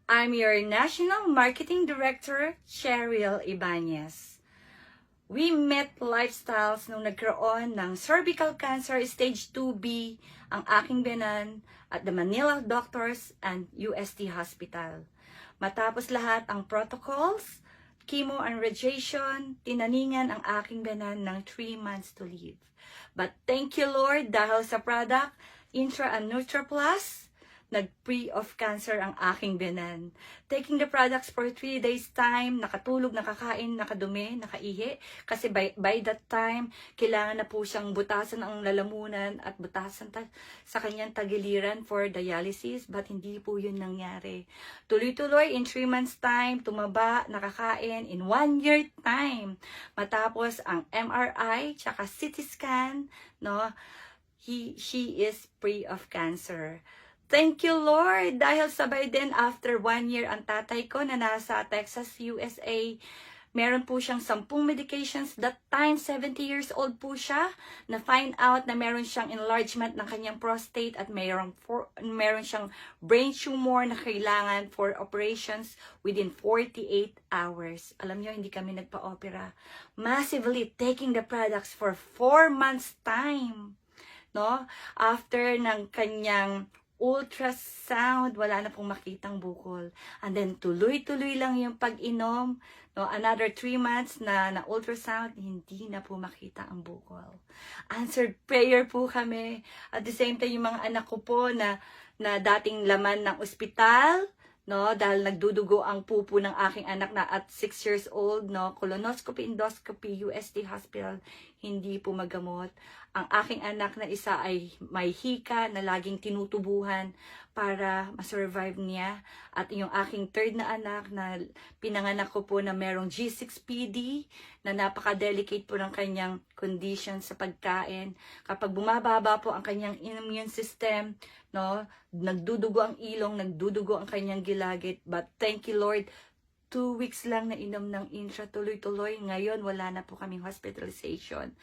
I'm your National Marketing Director, Cheryl Ibanez. We met lifestyles nung nagkaroon ng cervical cancer stage 2B ang aking biyanan at the Manila Doctors and UST Hospital. Matapos lahat ang protocols, chemo and radiation, tinaningan ang aking biyanan ng 3 months to live. But thank you Lord dahil sa product Intra and Nutra Plus, nag-free of cancer ang aking biyanan. Taking the products for 3 days time, nakatulog, nakakain, nakadumi, nakaihi. Kasi by that time, kailangan na po siyang butasan ang lalamunan at butasan sa kanyang tagiliran for dialysis. But hindi po yun nangyari. Tuloy-tuloy, in 3 months time, tumaba, nakakain, in 1 year time. Matapos ang MRI, tsaka CT scan, no, she is free of cancer. Thank you, Lord! Dahil sabay din after 1 year ang tatay ko na nasa Texas, USA. Meron po siyang 10 medications. That time, 70 years old po siya. Na-find out na meron siyang enlargement ng kanyang prostate at meron siyang brain tumor na kailangan for operations within 48 hours. Alam niyo, hindi kami nagpa-opera. Massively taking the products for 4 months time. No? After ng kanyang ultrasound, wala na pong makitang bukol. And then, tuloy-tuloy lang yung pag-inom. No, another 3 months na ultrasound, hindi na po makita ang bukol. Answered prayer po kami. At the same time, yung mga anak ko po na dating laman ng ospital, no, dahil nagdudugo ang pupo ng aking anak na at 6 years old, no, colonoscopy, endoscopy, UST Hospital, hindi po magamot. Ang aking anak na isa ay may hika na laging tinutubuhan para ma-survive niya. At yung aking third na anak na pinanganak ko po na merong G6PD na napaka-delicate po ng kanyang condition sa pagkain. Kapag bumababa po ang kanyang immune system, no, nagdudugo ang ilong, nagdudugo ang kanyang gilagid. But thank you Lord, 2 weeks lang na inom ng Intra, tuloy-tuloy. Ngayon, wala na po kaming hospitalization.